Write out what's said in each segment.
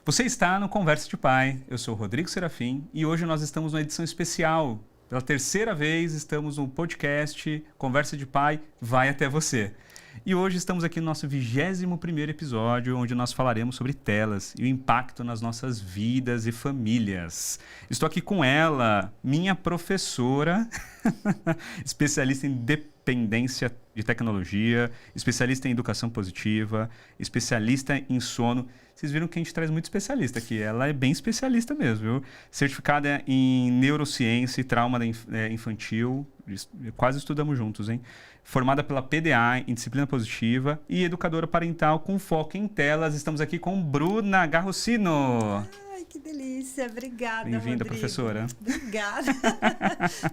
Você está no Conversa de Pai. Eu sou o Rodrigo Serafim e hoje nós estamos numa edição especial. Pela terceira vez estamos no podcast Conversa de Pai vai até você. E hoje estamos aqui no nosso 21º episódio, onde nós falaremos sobre telas e o impacto nas nossas vidas e famílias. Estou aqui com ela, minha professora, especialista em dependência de tecnologia, especialista em educação positiva, especialista em sono. Vocês viram que a gente traz muito especialista aqui. Ela é bem especialista mesmo, viu? Certificada em neurociência e trauma infantil. Quase estudamos juntos, hein? Formada pela PDA em disciplina positiva e educadora parental com foco em telas. Estamos aqui com Bruna Garrocino. Ai, que delícia. Obrigada, Bem-vinda, Rodrigo. professora. Obrigada.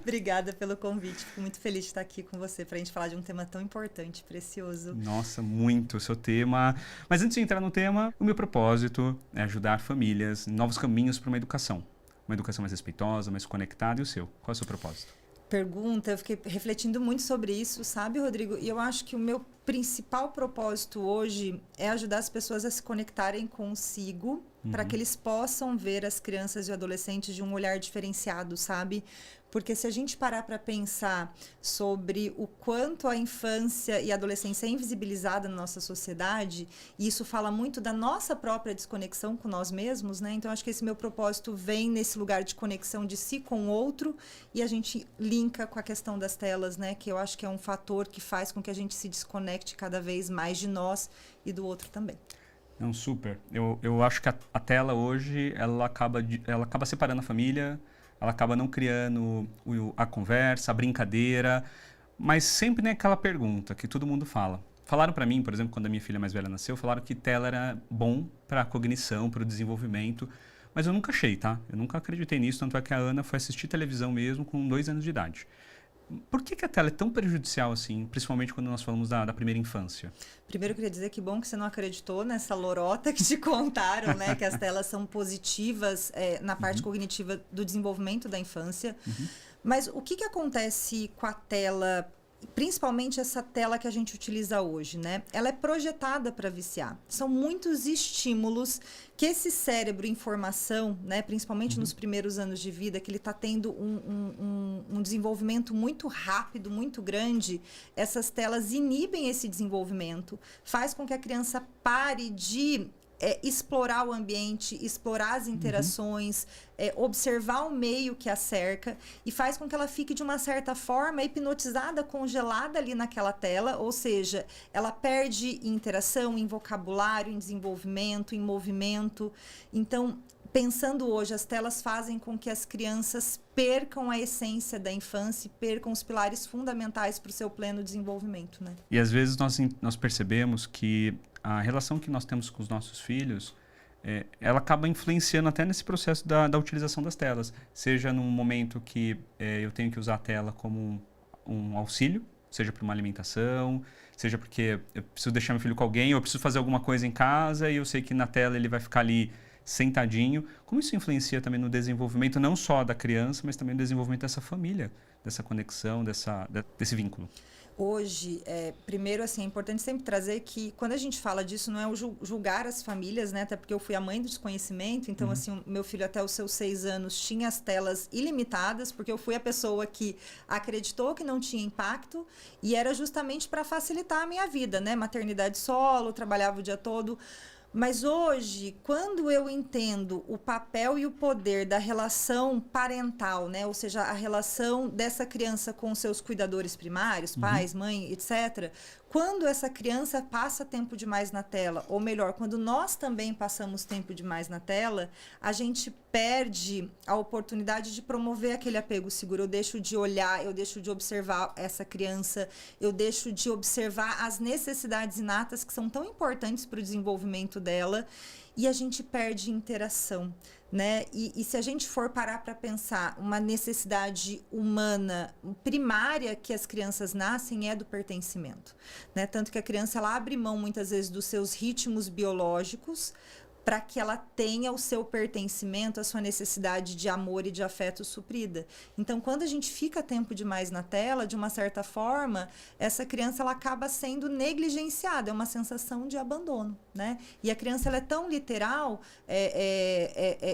Obrigada pelo convite. Fico muito feliz de estar aqui com você para a gente falar de um tema tão importante, precioso. Nossa, muito o seu tema. Mas antes de entrar no tema, o meu propósito é ajudar famílias em novos caminhos para uma educação. Uma educação mais respeitosa, mais conectada. E o seu? Qual é o seu propósito? Pergunta, eu fiquei refletindo muito sobre isso, sabe, Rodrigo? E eu acho que o meu principal propósito hoje é ajudar as pessoas a se conectarem consigo, para que eles possam ver as crianças e adolescentes de um olhar diferenciado, sabe? Porque se a gente parar para pensar sobre o quanto a infância e a adolescência é invisibilizada na nossa sociedade, e isso fala muito da nossa própria desconexão com nós mesmos, né? Então, acho que esse meu propósito vem nesse lugar de conexão de si com o outro, e a gente linka com a questão das telas, né? Que eu acho que é um fator que faz com que a gente se desconecte cada vez mais de nós e do outro também. Não, super. Eu acho que a tela hoje, ela acaba separando a família. Ela acaba não criando a conversa, a brincadeira, mas sempre aquela pergunta que todo mundo fala. Falaram para mim, por exemplo, quando a minha filha mais velha nasceu, falaram que tela era bom para a cognição, para o desenvolvimento, mas eu nunca achei, tá? Eu nunca acreditei nisso, tanto é que a Ana foi assistir televisão mesmo com 2 anos de idade. Por que a tela é tão prejudicial assim, principalmente quando nós falamos da primeira infância? Primeiro, eu queria dizer que bom que você não acreditou nessa lorota que te contaram, né? Que as telas são positivas na parte cognitiva do desenvolvimento da infância. Mas o que acontece com a tela, principalmente essa tela que a gente utiliza hoje, né? Ela é projetada para viciar. São muitos estímulos que esse cérebro em formação, né, principalmente nos primeiros anos de vida, que ele está tendo um desenvolvimento muito rápido, muito grande, essas telas inibem esse desenvolvimento, faz com que a criança pare de explorar o ambiente, explorar as interações, observar o meio que a cerca, e faz com que ela fique de uma certa forma hipnotizada, congelada ali naquela tela, ou seja, ela perde em interação, em vocabulário, em desenvolvimento, em movimento. Então, pensando hoje, as telas fazem com que as crianças percam a essência da infância, percam os pilares fundamentais para o seu pleno desenvolvimento, né? E às vezes nós percebemos que a relação que nós temos com os nossos filhos, ela acaba influenciando até nesse processo da utilização das telas. Seja num momento que eu tenho que usar a tela como um auxílio, seja para uma alimentação, seja porque eu preciso deixar meu filho com alguém, ou eu preciso fazer alguma coisa em casa e eu sei que na tela ele vai ficar ali sentadinho. Como isso influencia também no desenvolvimento não só da criança, mas também no desenvolvimento dessa família, dessa conexão, desse vínculo? Hoje, primeiro, assim, é importante sempre trazer que quando a gente fala disso, não é o julgar as famílias, né? Até porque eu fui a mãe do desconhecimento, então, assim, o meu filho até os seus 6 anos tinha as telas ilimitadas, porque eu fui a pessoa que acreditou que não tinha impacto e era justamente para facilitar a minha vida, né? Maternidade solo, trabalhava o dia todo. Mas hoje, quando eu entendo o papel e o poder da relação parental, né? Ou seja, a relação dessa criança com seus cuidadores primários, pais, mãe, etc., quando essa criança passa tempo demais na tela, ou melhor, quando nós também passamos tempo demais na tela, a gente perde a oportunidade de promover aquele apego seguro. Eu deixo de olhar, eu deixo de observar essa criança, eu deixo de observar as necessidades inatas que são tão importantes para o desenvolvimento dela, e a gente perde interação, né? E se a gente for parar para pensar, uma necessidade humana primária que as crianças nascem é do pertencimento, né? Tanto que a criança ela abre mão muitas vezes dos seus ritmos biológicos para que ela tenha o seu pertencimento, a sua necessidade de amor e de afeto suprida. Então, quando a gente fica tempo demais na tela, de uma certa forma, essa criança ela acaba sendo negligenciada, é uma sensação de abandono, né? E a criança ela é tão literal,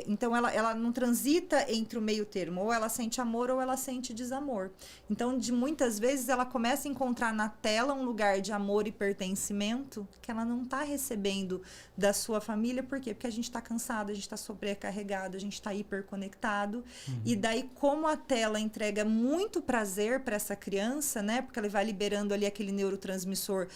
então ela não transita entre o meio termo, ou ela sente amor ou ela sente desamor. Então, de muitas vezes, ela começa a encontrar na tela um lugar de amor e pertencimento que ela não está recebendo da sua família. Por quê? Porque a gente está cansado, a gente está sobrecarregado, a gente está hiperconectado. E daí, como a tela entrega muito prazer para essa criança, né? Porque ela vai liberando ali aquele neurotransmissor,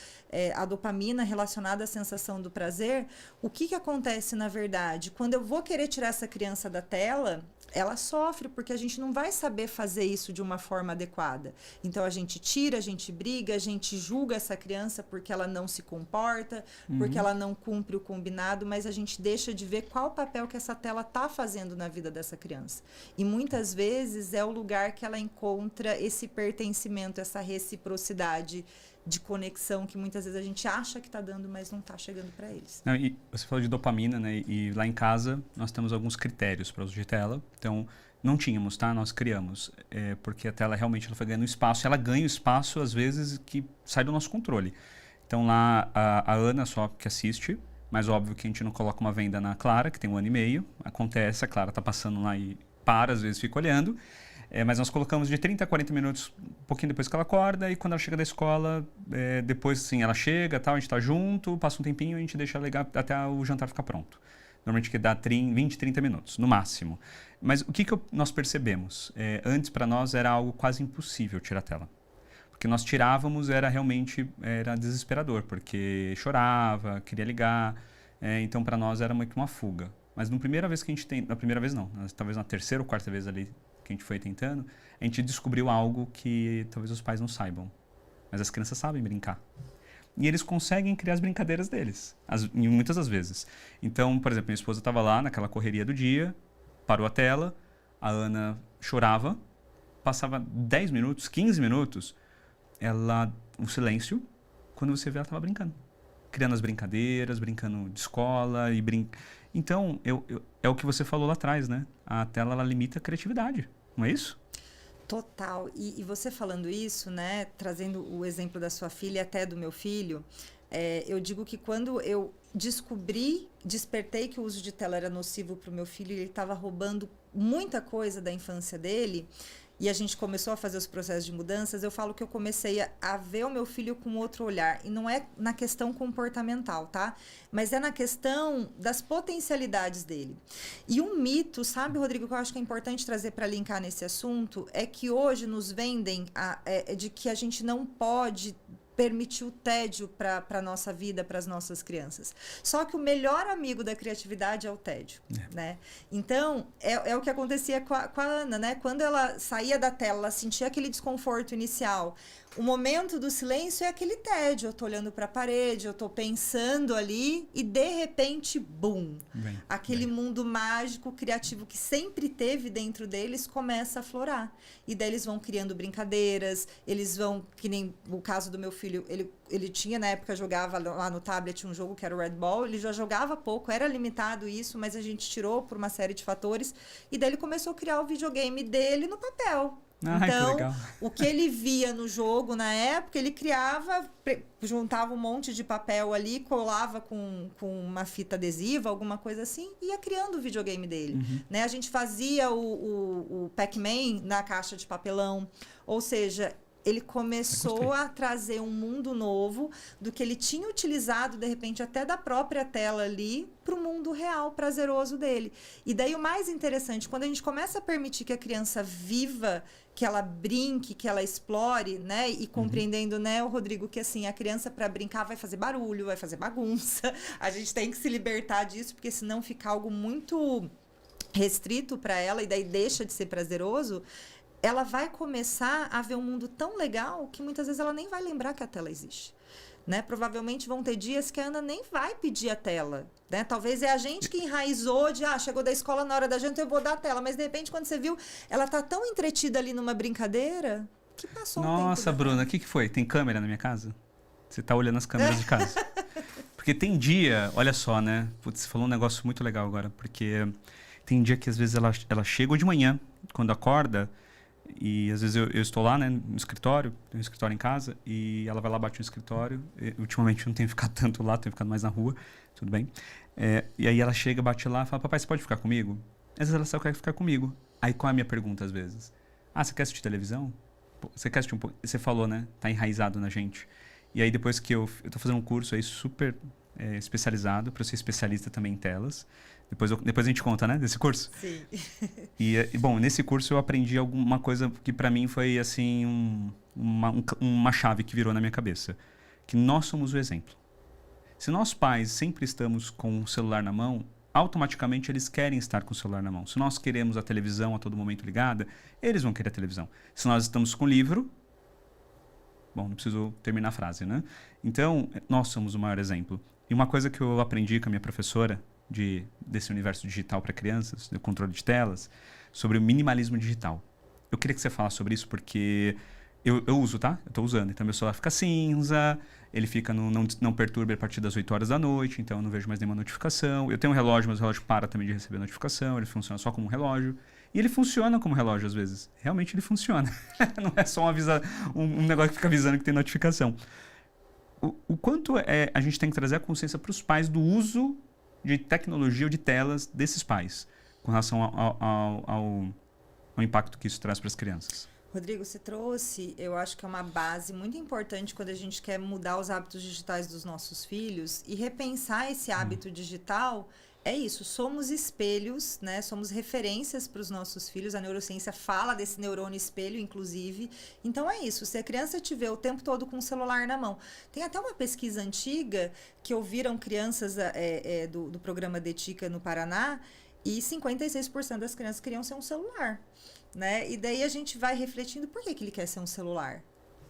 a dopamina relacionada à sensação do prazer. O que acontece, na verdade? Quando eu vou querer tirar essa criança da tela, ela sofre, porque a gente não vai saber fazer isso de uma forma adequada. Então, a gente tira, a gente briga, a gente julga essa criança porque ela não se comporta, porque ela não cumpre o combinado, mas a gente deixa de ver qual o papel que essa tela está fazendo na vida dessa criança. E muitas vezes é o lugar que ela encontra esse pertencimento, essa reciprocidade de conexão que muitas vezes a gente acha que está dando, mas não está chegando para eles. Não, e você falou de dopamina, né? E lá em casa nós temos alguns critérios para uso de tela. Então, não tínhamos, tá? Nós criamos. Porque a tela realmente ela foi ganhando espaço. Ela ganha espaço, às vezes, que sai do nosso controle. Então, lá a Ana só que assiste. Mas óbvio que a gente não coloca uma venda na Clara, que tem 1 ano e meio. Acontece, a Clara está passando lá e às vezes fica olhando. Mas nós colocamos de 30 a 40 minutos, um pouquinho depois que ela acorda, e quando ela chega da escola, depois sim, ela chega, tal, a gente está junto, passa um tempinho, a gente deixa ligar até o jantar ficar pronto. Normalmente que dá 20, 30 minutos, no máximo. Mas o que nós percebemos? Antes, para nós, era algo quase impossível tirar a tela. Porque nós tirávamos, era desesperador, porque chorava, queria ligar, então para nós era meio que uma fuga. Mas na primeira vez que a gente tem, na primeira vez não, talvez na terceira ou quarta vez ali, que a gente foi tentando, a gente descobriu algo que talvez os pais não saibam. Mas as crianças sabem brincar. E eles conseguem criar as brincadeiras deles, muitas das vezes. Então, por exemplo, minha esposa estava lá naquela correria do dia, parou a tela, a Ana chorava, passava 10 minutos, 15 minutos, um silêncio, quando você vê ela estava brincando. Criando as brincadeiras, brincando de escola e Então, é o que você falou lá atrás, né? A tela, ela limita a criatividade, não é isso? Total. E você falando isso, né? Trazendo o exemplo da sua filha e até do meu filho, eu digo que quando eu despertei que o uso de tela era nocivo para o meu filho e ele estava roubando muita coisa da infância dele, e a gente começou a fazer os processos de mudanças, eu falo que eu comecei a ver o meu filho com outro olhar. E não é na questão comportamental, tá? Mas é na questão das potencialidades dele. E um mito, sabe, Rodrigo, que eu acho que é importante trazer para linkar nesse assunto, é que hoje nos vendem de que a gente não pode permitir o tédio para a nossa vida, para as nossas crianças. Só que o melhor amigo da criatividade é o tédio, né? Então, é o que acontecia com a Ana, né? Quando ela saía da tela, ela sentia aquele desconforto inicial. O momento do silêncio é aquele tédio. Eu tô olhando para a parede, eu tô pensando ali e, de repente, bum! Aquele mundo mágico, criativo que sempre teve dentro deles começa a aflorar. E daí eles vão criando brincadeiras, eles vão, que nem o caso do meu filho, ele tinha, na época, jogava lá no tablet um jogo que era o Red Ball, ele já jogava pouco, era limitado isso, mas a gente tirou por uma série de fatores, e daí ele começou a criar o videogame dele no papel. Então, o que ele via no jogo na época, ele criava, juntava um monte de papel ali, colava com uma fita adesiva, alguma coisa assim, e ia criando o videogame dele. Né? A gente fazia o Pac-Man na caixa de papelão, ou seja, ele começou a trazer um mundo novo do que ele tinha utilizado, de repente, até da própria tela ali, para o mundo real, prazeroso dele. E daí o mais interessante, quando a gente começa a permitir que a criança viva, que ela brinque, que ela explore, né? E compreendendo, né, o Rodrigo, que assim, a criança para brincar vai fazer barulho, vai fazer bagunça. A gente tem que se libertar disso, porque senão fica algo muito restrito para ela e daí deixa de ser prazeroso. Ela vai começar a ver um mundo tão legal que muitas vezes ela nem vai lembrar que a tela existe. Né? Provavelmente vão ter dias que a Ana nem vai pedir a tela. Né? Talvez é a gente que enraizou de, chegou da escola na hora da janta, eu vou dar a tela. Mas, de repente, quando você viu, ela tá tão entretida ali numa brincadeira que passou um tempo. Nossa, Bruna, o que foi? Tem câmera na minha casa? Você tá olhando as câmeras de casa? Porque tem dia, olha só, né? Putz, você falou um negócio muito legal agora, porque tem dia que às vezes ela chega de manhã, quando acorda, e às vezes eu estou lá, né, no escritório, tenho um escritório em casa, e ela vai lá, bate no escritório. Ultimamente eu não tenho ficado tanto lá, tenho ficado mais na rua, tudo bem. E aí ela chega, bate lá, fala, papai, você pode ficar comigo? Às vezes ela só quer ficar comigo. Aí qual é a minha pergunta às vezes? Ah, você quer assistir televisão? Pô, você quer assistir um pouco? Você falou, né? Tá enraizado na gente. E aí depois que eu tô fazendo um curso aí super especializado, para eu ser especialista também em telas. Depois a gente conta, né, desse curso. Sim. Bom, nesse curso eu aprendi alguma coisa que para mim foi assim uma chave que virou na minha cabeça. Que nós somos o exemplo. Se nós pais sempre estamos com o celular na mão, automaticamente eles querem estar com o celular na mão. Se nós queremos a televisão a todo momento ligada, eles vão querer a televisão. Se nós estamos com o livro... Bom, não preciso terminar a frase, né? Então, nós somos o maior exemplo. E uma coisa que eu aprendi com a minha professora desse universo digital para crianças, do controle de telas, sobre o minimalismo digital. Eu queria que você falasse sobre isso porque eu uso, tá? Eu estou usando. Então, meu celular fica cinza, ele fica não perturbe a partir das 8 horas da noite, então eu não vejo mais nenhuma notificação. Eu tenho um relógio, mas o relógio para também de receber notificação, ele funciona só como um relógio. E ele funciona como relógio às vezes. Realmente ele funciona. Não é só um negócio que fica avisando que tem notificação. O quanto a gente tem que trazer a consciência para os pais do uso de tecnologia ou de telas desses pais, com relação ao impacto que isso traz para as crianças. Rodrigo, você trouxe, eu acho que é uma base muito importante quando a gente quer mudar os hábitos digitais dos nossos filhos e repensar esse hábito digital. É isso, somos espelhos, né? Somos referências para os nossos filhos. A neurociência fala desse neurônio espelho, inclusive. Então é isso, se a criança te vê o tempo todo com o celular na mão. Tem até uma pesquisa antiga que ouviram crianças do programa de Etica no Paraná e 56% das crianças queriam ser um celular, né? E daí a gente vai refletindo, por que ele quer ser um celular?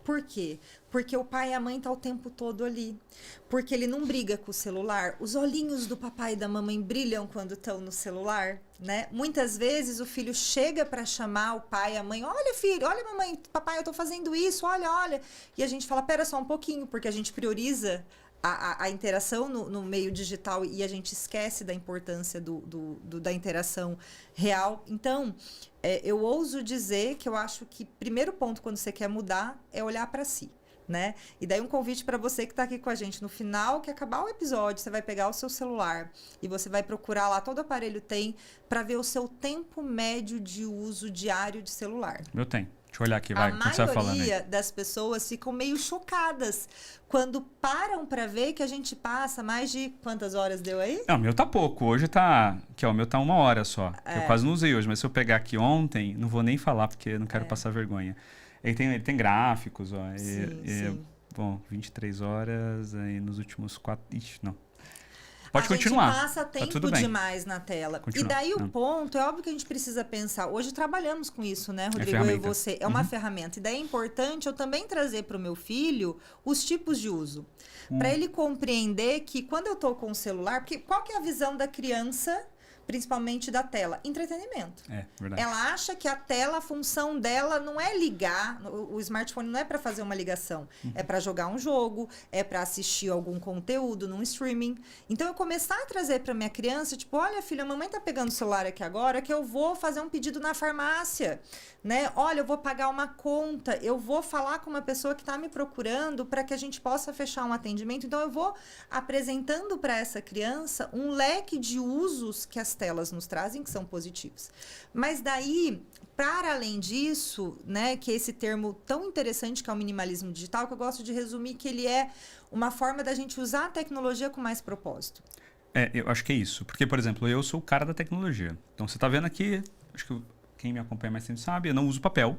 Por quê? Porque o pai e a mãe estão o tempo todo ali. Porque ele não briga com o celular. Os olhinhos do papai e da mamãe brilham quando estão no celular, né? Muitas vezes o filho chega para chamar o pai e a mãe. Olha, filho, olha, mamãe, papai, eu estou fazendo isso, olha, olha. E a gente fala, pera só um pouquinho, porque a gente prioriza a interação no meio digital e a gente esquece da importância da interação real. Então, eu ouso dizer que eu acho que primeiro ponto quando você quer mudar é olhar para si, né? E daí um convite para você que está aqui com a gente no final, que acabar o episódio, você vai pegar o seu celular e você vai procurar lá, todo aparelho tem, para ver o seu tempo médio de uso diário de celular. Eu tenho. Deixa eu olhar aqui, vai. A maioria das pessoas ficam meio chocadas quando param para ver que a gente passa mais de... Quantas horas deu aí? Não, o meu tá pouco. Hoje tá... Aqui, ó, o meu tá 1 hora só. Eu quase não usei hoje, mas se eu pegar aqui ontem, não vou nem falar, porque eu não quero passar vergonha. Ele tem gráficos, ó. Sim. Bom, 23 horas aí nos últimos 4... Ixi, não. Pode continuar. A gente passa tempo demais na tela. Continua. E daí o ponto, é óbvio que a gente precisa pensar. Hoje trabalhamos com isso, né, Rodrigo? Eu e você. É uma ferramenta. E daí é importante eu também trazer para o meu filho os tipos de uso. Para ele compreender que quando eu estou com o celular... Porque qual que é a visão da criança, principalmente da tela? Entretenimento. Verdade. Ela acha que a tela, a função dela não é ligar, o smartphone não é para fazer uma ligação, é para jogar um jogo, é para assistir algum conteúdo num streaming. Então, eu começar a trazer para minha criança, tipo, olha, filha, a mamãe tá pegando o celular aqui agora, que eu vou fazer um pedido na farmácia, né? Olha, eu vou pagar uma conta, eu vou falar com uma pessoa que está me procurando para que a gente possa fechar um atendimento. Então, eu vou apresentando para essa criança um leque de usos que as telas nos trazem, que são positivos. Mas daí, para além disso, né, que esse termo tão interessante que é o minimalismo digital, que eu gosto de resumir que ele é uma forma da gente usar a tecnologia com mais propósito. Eu acho que é isso. Porque, por exemplo, eu sou o cara da tecnologia. Então, você está vendo aqui, acho que quem me acompanha mais tempo sabe, eu não uso papel.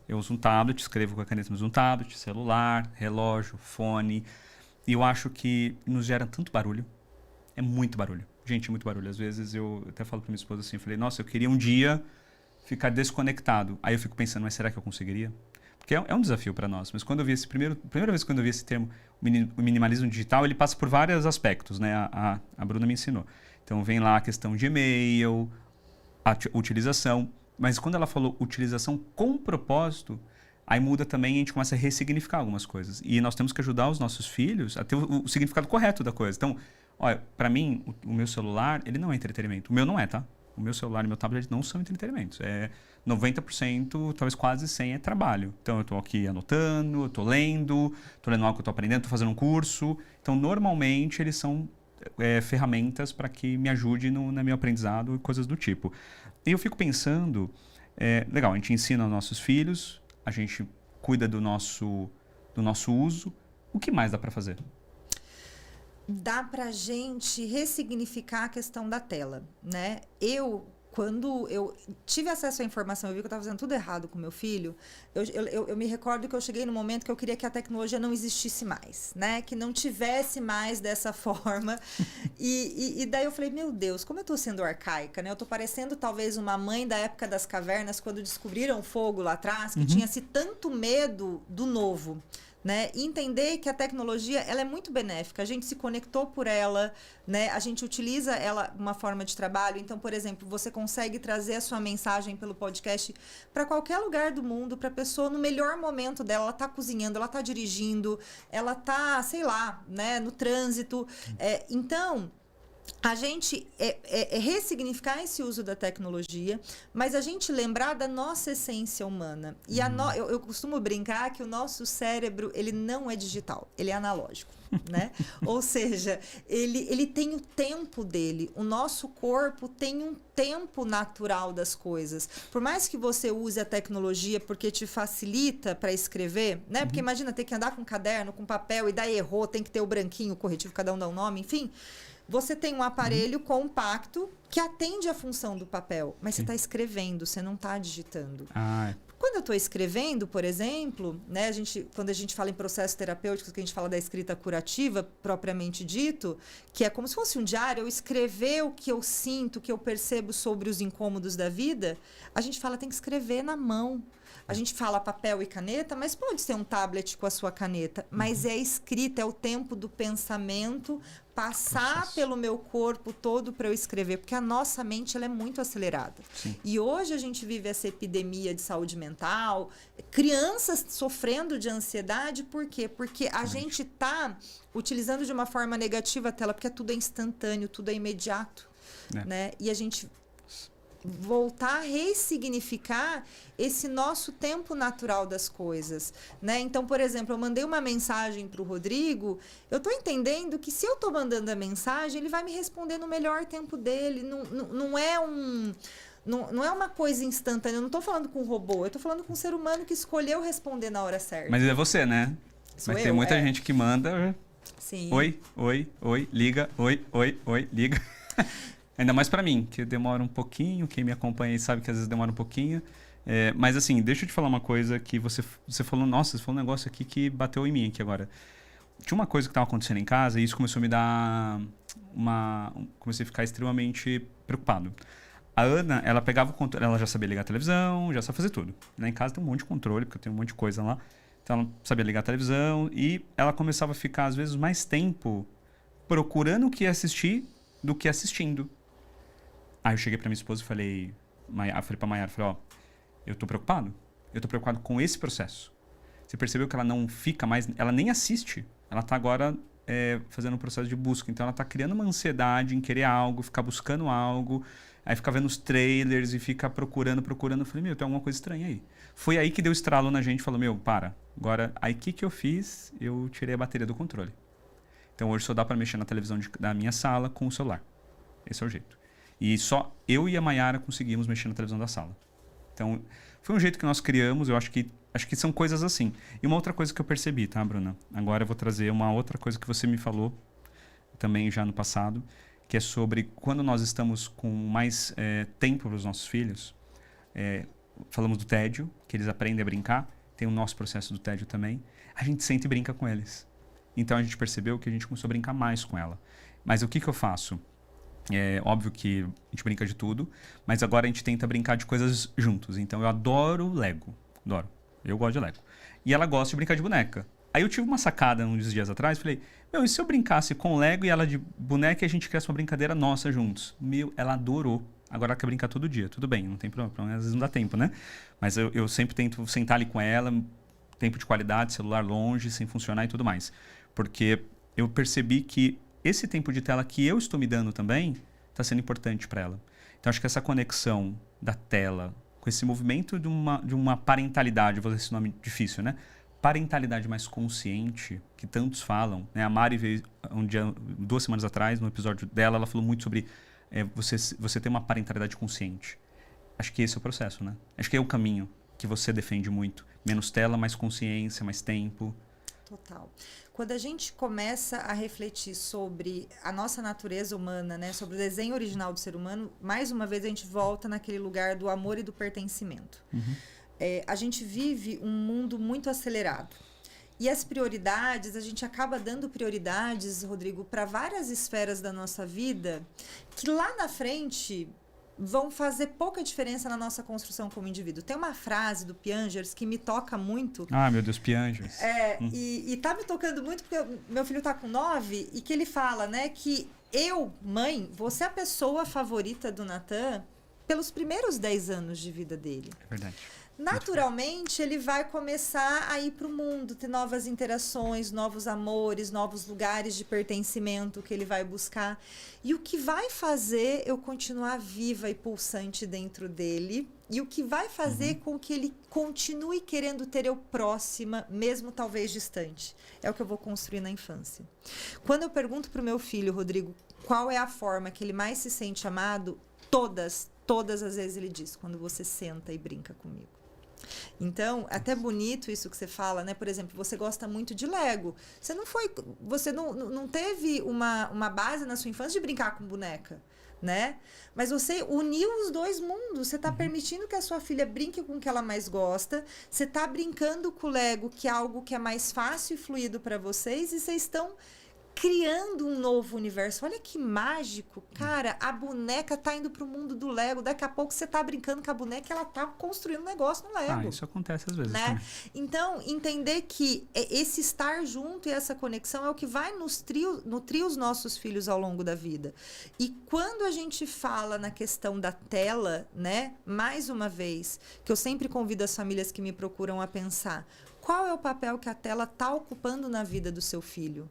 Eu uso um tablet, escrevo com a caneta, mas um tablet, celular, relógio, fone. E eu acho que nos gera tanto barulho. É muito barulho. Gente, muito barulho. Às vezes eu até falo para minha esposa assim, eu falei, nossa, eu queria um dia ficar desconectado. Aí eu fico pensando, mas será que eu conseguiria? Porque é um desafio para nós. Mas quando eu vi primeira vez que eu vi esse termo, o minimalismo digital, ele passa por vários aspectos, né? A Bruna me ensinou. Então vem lá a questão de e-mail, a utilização. Mas quando ela falou utilização com propósito, Aí muda também, a gente começa a ressignificar algumas coisas. E nós temos que ajudar os nossos filhos a ter o significado correto da coisa. Então, olha, para mim, o meu celular, ele não é entretenimento. O meu não é, tá? O meu celular e meu tablet não são entretenimentos. 90%, talvez quase 100% é trabalho. Então, eu estou aqui anotando, eu estou lendo algo que eu estou aprendendo, estou fazendo um curso. Então, normalmente, eles são ferramentas para que me ajude no meu aprendizado e coisas do tipo. E eu fico pensando, legal, a gente ensina aos nossos filhos, a gente cuida do nosso uso. O que mais dá para fazer? Dá pra gente ressignificar a questão da tela, né? Quando eu tive acesso à informação, eu vi que eu estava fazendo tudo errado com meu filho, eu me recordo que eu cheguei no momento que eu queria que a tecnologia não existisse mais, né? Que não tivesse mais dessa forma. E daí eu falei, meu Deus, como eu estou sendo arcaica, né? Eu estou parecendo talvez uma mãe da época das cavernas, quando descobriram o fogo lá atrás, que tinha-se tanto medo do novo. Né? E entender que a tecnologia ela é muito benéfica, a gente se conectou por ela, né? A gente utiliza ela uma forma de trabalho. Então, por exemplo, você consegue trazer a sua mensagem pelo podcast para qualquer lugar do mundo, para a pessoa no melhor momento dela, ela está cozinhando, ela está dirigindo, ela está, sei lá, né, no trânsito. Então, a gente ressignificar esse uso da tecnologia, mas a gente lembrar da nossa essência humana. E eu costumo brincar que o nosso cérebro, ele não é digital, ele é analógico, né? Ou seja, ele tem o tempo dele. O nosso corpo tem um tempo natural das coisas. Por mais que você use a tecnologia porque te facilita para escrever, né? Porque imagina ter que andar com caderno, com papel, e daí errou, tem que ter o branquinho, o corretivo, cada um dá um nome, enfim. Você tem um aparelho compacto que atende a função do papel, mas você está escrevendo, você não está digitando. Quando eu estou escrevendo, por exemplo, né, quando a gente fala em processos terapêuticos, que a gente fala da escrita curativa, propriamente dito, que é como se fosse um diário, eu escrever o que eu sinto, o que eu percebo sobre os incômodos da vida, a gente fala tem que escrever na mão. A gente fala papel e caneta, mas pode ser um tablet com a sua caneta. Mas é escrita, é o tempo do pensamento passar pelo meu corpo todo para eu escrever. Porque a nossa mente ela é muito acelerada. Sim. E hoje a gente vive essa epidemia de saúde mental. Crianças sofrendo de ansiedade, por quê? Porque a gente está utilizando de uma forma negativa a tela, porque tudo é instantâneo, tudo é imediato. Né? E a gente voltar a ressignificar esse nosso tempo natural das coisas, né? Então, por exemplo, eu mandei uma mensagem para o Rodrigo, eu estou entendendo que se eu estou mandando a mensagem, ele vai me responder no melhor tempo dele, não é uma coisa instantânea, eu não estou falando com um robô, eu estou falando com um ser humano que escolheu responder na hora certa. Mas é você, né? Mas tem muita gente que manda... Sim. Oi, liga, oi, liga... Ainda mais para mim, que demora um pouquinho. Quem me acompanha aí sabe que às vezes demora um pouquinho. Mas assim, deixa eu te falar uma coisa que você falou, nossa, você falou um negócio aqui que bateu em mim aqui agora. Tinha uma coisa que estava acontecendo em casa e isso começou a me dar comecei a ficar extremamente preocupado. A Ana, ela pegava o controle, ela já sabia ligar a televisão, já sabia fazer tudo. Lá em casa tem um monte de controle, porque eu tenho um monte de coisa lá. Então ela sabia ligar a televisão e ela começava a ficar, às vezes, mais tempo procurando o que assistir do que assistindo. Aí eu cheguei pra minha esposa e falei pra Mayara, eu tô preocupado com esse processo. Você percebeu que ela não fica mais, ela nem assiste, ela tá agora fazendo um processo de busca, então ela tá criando uma ansiedade em querer algo, ficar buscando algo, aí fica vendo os trailers e fica procurando, eu falei, tem alguma coisa estranha aí. Foi aí que deu estralo na gente, falou, para, agora, aí o que eu fiz? Eu tirei a bateria do controle. Então hoje só dá pra mexer na televisão da minha sala com o celular, esse é o jeito. E só eu e a Mayara conseguimos mexer na televisão da sala. Então, foi um jeito que nós criamos, eu acho que são coisas assim. E uma outra coisa que eu percebi, tá, Bruna? Agora eu vou trazer uma outra coisa que você me falou também já no passado, que é sobre quando nós estamos com mais tempo para os nossos filhos. Falamos do tédio, que eles aprendem a brincar, tem o nosso processo do tédio também. A gente sente e brinca com eles. Então, a gente percebeu que a gente começou a brincar mais com ela. Mas o que eu faço? É óbvio que a gente brinca de tudo, mas agora a gente tenta brincar de coisas juntos. Então eu adoro Lego, adoro. Eu gosto de Lego. E ela gosta de brincar de boneca. Aí eu tive uma sacada uns dias atrás, falei, e se eu brincasse com Lego e ela de boneca e a gente criasse uma brincadeira nossa juntos? Ela adorou. Agora ela quer brincar todo dia. Tudo bem, não tem problema, às vezes não dá tempo, né? Mas eu sempre tento sentar ali com ela, tempo de qualidade, celular longe, sem funcionar e tudo mais. Porque eu percebi que esse tempo de tela que eu estou me dando também está sendo importante para ela. Então, acho que essa conexão da tela com esse movimento de uma parentalidade, vou usar esse nome difícil, né? Parentalidade mais consciente, que tantos falam, né? A Mari veio 2 semanas atrás, no episódio dela, ela falou muito sobre você ter uma parentalidade consciente. Acho que esse é o processo, né? Acho que é o caminho que você defende muito. Menos tela, mais consciência, mais tempo. Total. Quando a gente começa a refletir sobre a nossa natureza humana, né, sobre o desenho original do ser humano, mais uma vez a gente volta naquele lugar do amor e do pertencimento. A gente vive um mundo muito acelerado. E as prioridades, a gente acaba dando prioridades, Rodrigo, para várias esferas da nossa vida que lá na frente vão fazer pouca diferença na nossa construção como indivíduo. Tem uma frase do Piaget que me toca muito. Ah, meu Deus, Piaget. E tá me tocando muito porque meu filho tá com 9 e que ele fala, né, que eu, mãe, vou ser a pessoa favorita do Natan pelos primeiros 10 anos de vida dele. É verdade. Naturalmente, ele vai começar a ir para o mundo, ter novas interações, novos amores, novos lugares de pertencimento que ele vai buscar. E o que vai fazer eu continuar viva e pulsante dentro dele, e o que vai fazer com que ele continue querendo ter eu próxima, mesmo talvez distante, é o que eu vou construir na infância. Quando eu pergunto para o meu filho, Rodrigo, qual é a forma que ele mais se sente amado, todas as vezes ele diz, quando você senta e brinca comigo. Então, até bonito isso que você fala, né? Por exemplo, você gosta muito de Lego. Você não teve uma base na sua infância de brincar com boneca, né? Mas você uniu os dois mundos. Você está permitindo que a sua filha brinque com o que ela mais gosta. Você está brincando com o Lego, que é algo que é mais fácil e fluido para vocês. E vocês estão criando um novo universo. Olha que mágico. Cara, a boneca tá indo pro mundo do Lego. Daqui a pouco você tá brincando com a boneca e ela tá construindo um negócio no Lego. Isso acontece às vezes, né? Então, entender que esse estar junto e essa conexão é o que vai nutrir os nossos filhos ao longo da vida. E quando a gente fala na questão da tela, né? Mais uma vez, que eu sempre convido as famílias que me procuram a pensar, qual é o papel que a tela tá ocupando na vida do seu filho?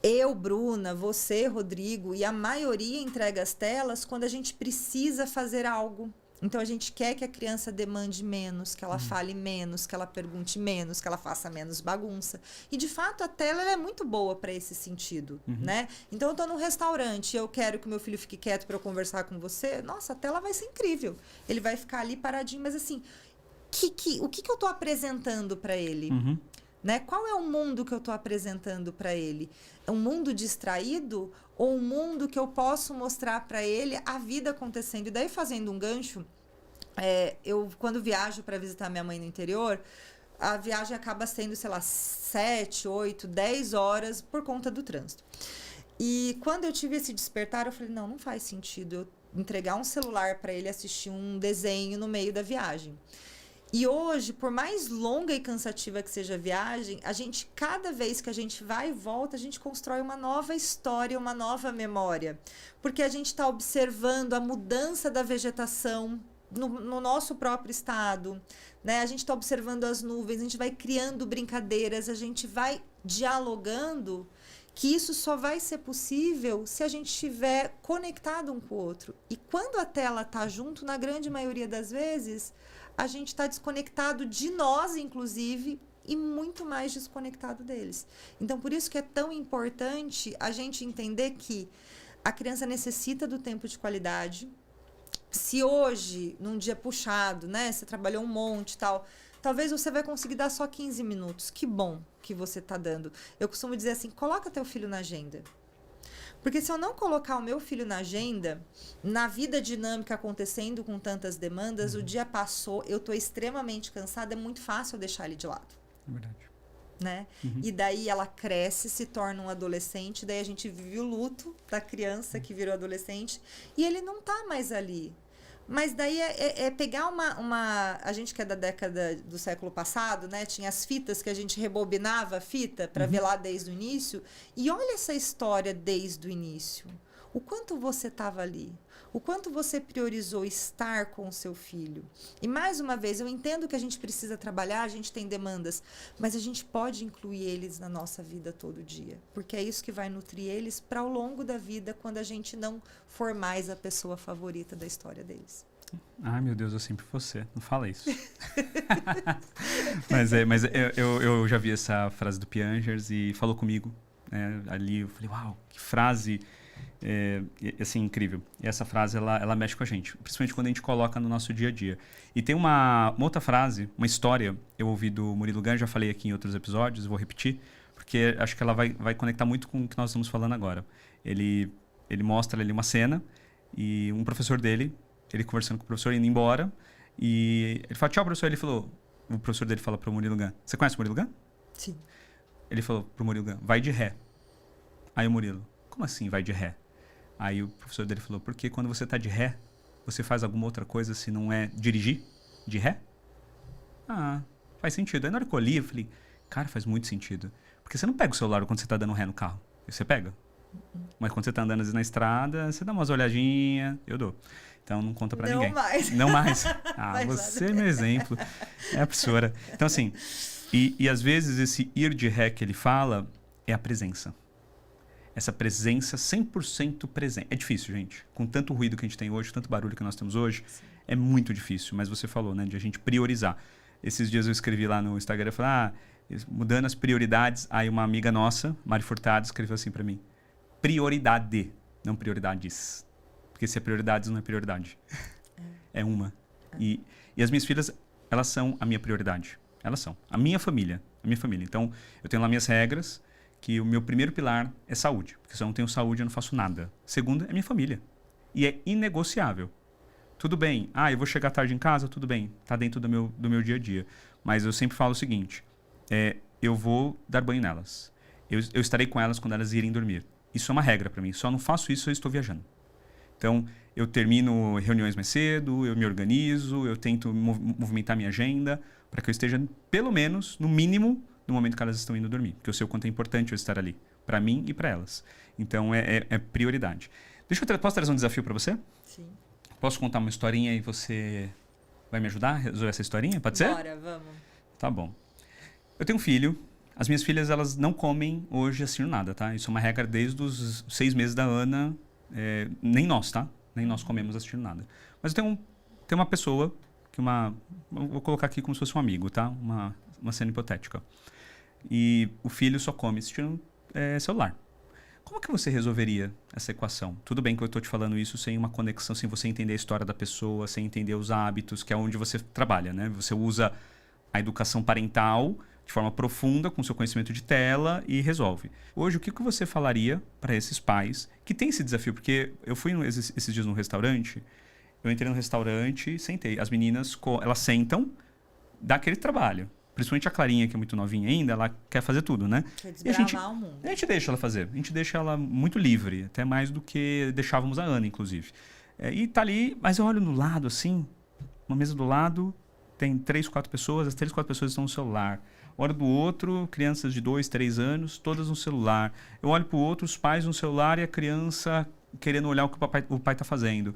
Eu, Bruna, você, Rodrigo, e a maioria entrega as telas quando a gente precisa fazer algo. Então, a gente quer que a criança demande menos, que ela fale menos, que ela pergunte menos, que ela faça menos bagunça. E, de fato, a tela ela é muito boa para esse sentido, né? Então, eu estou num restaurante e eu quero que o meu filho fique quieto para eu conversar com você. Nossa, a tela vai ser incrível. Ele vai ficar ali paradinho, mas assim, o que eu estou apresentando para ele? Né? Qual é o mundo que eu estou apresentando para ele? É um mundo distraído ou um mundo que eu posso mostrar para ele a vida acontecendo? E daí, fazendo um gancho, eu, quando viajo para visitar minha mãe no interior, a viagem acaba sendo, sei lá, 7, 8, 10 horas por conta do trânsito. E quando eu tive esse despertar, eu falei, não faz sentido eu entregar um celular para ele assistir um desenho no meio da viagem. E hoje, por mais longa e cansativa que seja a viagem, cada vez que a gente vai e volta, a gente constrói uma nova história, uma nova memória. Porque a gente está observando a mudança da vegetação no nosso próprio estado, né? A gente está observando as nuvens, a gente vai criando brincadeiras, a gente vai dialogando, que isso só vai ser possível se a gente estiver conectado um com o outro. E quando a tela está junto, na grande maioria das vezes, a gente está desconectado de nós, inclusive, e muito mais desconectado deles. Então, por isso que é tão importante a gente entender que a criança necessita do tempo de qualidade. Se hoje, num dia puxado, né, você trabalhou um monte e tal, talvez você vai conseguir dar só 15 minutos. Que bom que você está dando. Eu costumo dizer assim, coloca teu filho na agenda. Porque se eu não colocar o meu filho na agenda, na vida dinâmica acontecendo com tantas demandas, o dia passou, eu estou extremamente cansada, é muito fácil eu deixar ele de lado. É verdade. Né? E daí ela cresce, se torna um adolescente, daí a gente vive o luto da criança que virou adolescente e ele não está mais ali. Mas daí é pegar a gente que é da década do século passado, né? Tinha as fitas que a gente rebobinava a fita para ver lá desde o início. E olha essa história desde o início. O quanto você estava ali? O quanto você priorizou estar com o seu filho? E mais uma vez, eu entendo que a gente precisa trabalhar, a gente tem demandas, mas a gente pode incluir eles na nossa vida todo dia, porque é isso que vai nutrir eles para ao longo da vida, quando a gente não for mais a pessoa favorita da história deles. Ai, meu Deus, eu sempre você. Não fala isso. mas eu já vi essa frase do Piangers e falou comigo. Ali eu falei, uau, que frase assim, incrível. E essa frase, ela mexe com a gente, principalmente quando a gente coloca no nosso dia a dia. E tem uma outra frase, uma história, eu ouvi do Murilo Gun, já falei aqui em outros episódios, vou repetir, porque acho que ela vai conectar muito com o que nós estamos falando agora. Ele mostra ali uma cena e um professor dele, ele conversando com o professor, indo embora, e ele fala, tchau, professor. O professor dele fala pro Murilo Gun, você conhece o Murilo Gun? Sim. Ele falou pro Murilo Gun, vai de ré. Aí o Murilo, como assim vai de ré? Aí o professor dele falou, porque quando você tá de ré, você faz alguma outra coisa se não é dirigir de ré? Ah, faz sentido. Aí na hora que eu li, eu falei, cara, faz muito sentido. Porque você não pega o celular quando você tá dando ré no carro. Você pega. Mas quando você tá andando às vezes na estrada, você dá umas olhadinhas, eu dou. Então não conta pra ninguém. Não mais. Não mais. Ah, você é meu exemplo. É a professora. Então assim, e às vezes esse ir de ré que ele fala é a presença. Essa presença 100% presente. É difícil, gente. Com tanto ruído que a gente tem hoje, tanto barulho que nós temos hoje, sim, é muito difícil. Mas você falou, né, de a gente priorizar. Esses dias eu escrevi lá no Instagram, eu falei, mudando as prioridades. Aí uma amiga nossa, Mari Furtado, escreveu assim pra mim, prioridade, não prioridades. Porque se é prioridades, não é prioridade. É uma. E as minhas filhas, elas são a minha prioridade. Elas são. A minha família. Então, eu tenho lá minhas regras, que o meu primeiro pilar é saúde. Porque se eu não tenho saúde, eu não faço nada. Segundo, é minha família. E é inegociável. Tudo bem. Eu vou chegar tarde em casa? Tudo bem. Tá dentro do meu dia a dia. Mas eu sempre falo o seguinte, eu vou dar banho nelas. Eu estarei com elas quando elas irem dormir. Isso é uma regra para mim. Só não faço isso se eu estou viajando. Então, eu termino reuniões mais cedo, eu me organizo, eu tento movimentar minha agenda para que eu esteja, pelo menos, no mínimo, no momento que elas estão indo dormir. Porque eu sei o quanto é importante eu estar ali, para mim e para elas. Então, é prioridade. Posso trazer um desafio para você? Sim. Posso contar uma historinha e você vai me ajudar a resolver essa historinha? Pode ser? Bora, vamos. Tá bom. Eu tenho um filho. As minhas filhas, elas não comem hoje assistindo nada, tá? Isso é uma regra desde os 6 meses da Ana. Nem nós, tá? Nem nós comemos assistindo nada. Mas eu tenho uma pessoa, vou colocar aqui como se fosse um amigo, tá? Uma cena hipotética. E o filho só come assistindo celular. Como que você resolveria essa equação? Tudo bem que eu estou te falando isso sem uma conexão, sem você entender a história da pessoa, sem entender os hábitos, que é onde você trabalha, né? Você usa a educação parental de forma profunda, com seu conhecimento de tela, e resolve. Hoje, o que você falaria para esses pais que têm esse desafio? Porque eu fui esses dias num restaurante, eu entrei no restaurante e sentei. As meninas, elas sentam, dá aquele trabalho. Principalmente a Clarinha, que é muito novinha ainda, ela quer fazer tudo, né? Quer desbravar o mundo. A gente deixa ela fazer. A gente deixa ela muito livre, até mais do que deixávamos a Ana, inclusive. E tá ali, mas eu olho no lado, assim, uma mesa do lado, tem 3, 4 pessoas, as 3, 4 pessoas estão no celular. Olho do outro, crianças de 2, 3 anos, todas no celular. Eu olho pro outro, os pais no celular e a criança querendo olhar o que o pai tá fazendo. O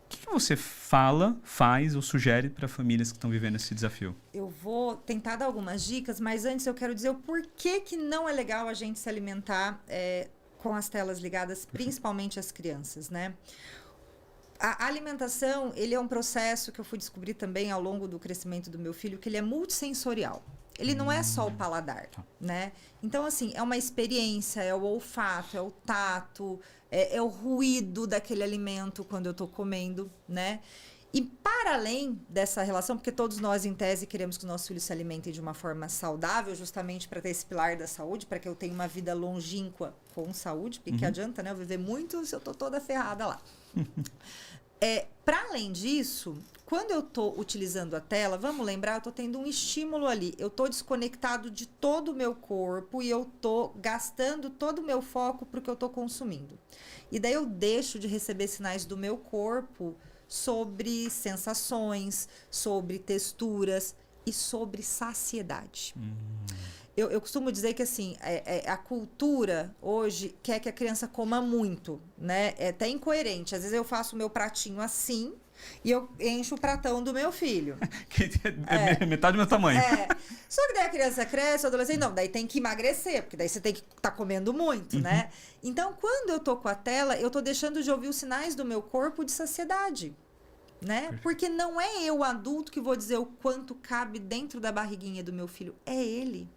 que você faz ou sugere para famílias que estão vivendo esse desafio? Eu vou tentar dar algumas dicas, mas antes eu quero dizer o porquê que não é legal a gente se alimentar com as telas ligadas, principalmente as crianças, né? A alimentação, ele é um processo que eu fui descobrir também ao longo do crescimento do meu filho, que ele é multissensorial. Ele não é só o paladar, né? Então, assim, é uma experiência, é o olfato, é o tato, é o ruído daquele alimento quando eu tô comendo, né? E para além dessa relação, porque todos nós, em tese, queremos que os nossos filhos se alimentem de uma forma saudável, justamente para ter esse pilar da saúde, para que eu tenha uma vida longínqua com saúde, porque que adianta, né? Eu viver muito se eu tô toda ferrada lá. Para além disso, quando eu estou utilizando a tela, vamos lembrar, eu estou tendo um estímulo ali. Eu estou desconectado de todo o meu corpo e eu estou gastando todo o meu foco para o que eu estou consumindo. E daí eu deixo de receber sinais do meu corpo sobre sensações, sobre texturas e sobre saciedade. Eu costumo dizer que, assim, a cultura hoje quer que a criança coma muito, né? É até incoerente. Às vezes eu faço o meu pratinho assim e eu encho o pratão do meu filho. Que é metade do meu tamanho. Só que daí a criança cresce, o adolescente, não, daí tem que emagrecer, porque daí você tem que estar comendo muito, né? Então, quando eu tô com a tela, eu tô deixando de ouvir os sinais do meu corpo de saciedade. Né? Porque não é eu, adulto, que vou dizer o quanto cabe dentro da barriguinha do meu filho. É ele.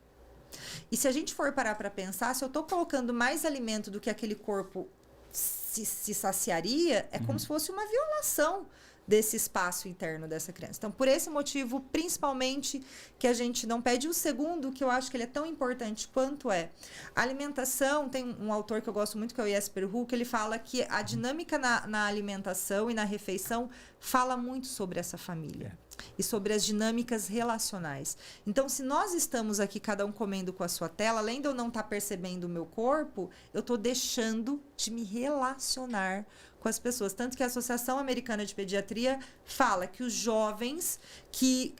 E se a gente for parar para pensar, se eu estou colocando mais alimento do que aquele corpo se saciaria, é como se fosse uma violação desse espaço interno dessa criança. Então, por esse motivo, principalmente, que a gente não pede. O segundo, que eu acho que ele é tão importante quanto a alimentação. Tem um autor que eu gosto muito, que é o Jesper Hull, que ele fala que a dinâmica na alimentação e na refeição fala muito sobre essa família. E sobre as dinâmicas relacionais. Então, se nós estamos aqui, cada um comendo com a sua tela, além de eu não estar percebendo o meu corpo, eu estou deixando de me relacionar com as pessoas. Tanto que a Associação Americana de Pediatria fala que os jovens que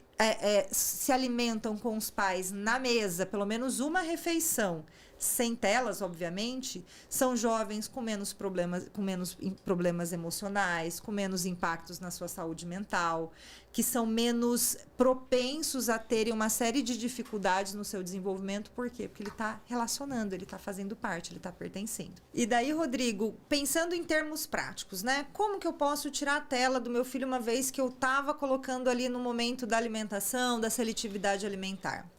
se alimentam com os pais na mesa, pelo menos uma refeição, sem telas, obviamente, são jovens com menos problemas emocionais, com menos impactos na sua saúde mental, que são menos propensos a terem uma série de dificuldades no seu desenvolvimento. Por quê? Porque ele está relacionando, ele está fazendo parte, ele está pertencendo. E daí, Rodrigo, pensando em termos práticos, né? Como que eu posso tirar a tela do meu filho uma vez que eu estava colocando ali no momento da alimentação, da seletividade alimentar?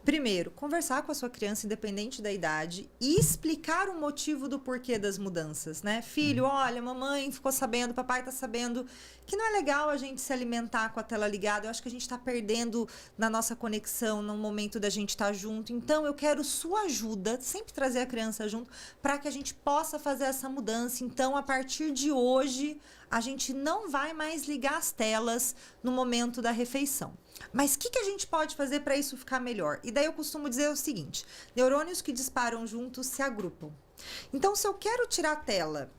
Primeiro, conversar com a sua criança, independente da idade, e explicar o motivo do porquê das mudanças, né? Filho, olha, mamãe ficou sabendo, papai tá sabendo que não é legal a gente se alimentar com a tela ligada. Eu acho que a gente tá perdendo na nossa conexão, no momento da gente estar junto. Então, eu quero sua ajuda, sempre trazer a criança junto, para que a gente possa fazer essa mudança. Então, a partir de hoje, a gente não vai mais ligar as telas no momento da refeição. Mas o que a gente pode fazer para isso ficar melhor? E daí eu costumo dizer o seguinte: neurônios que disparam juntos se agrupam. Então, se eu quero tirar a tela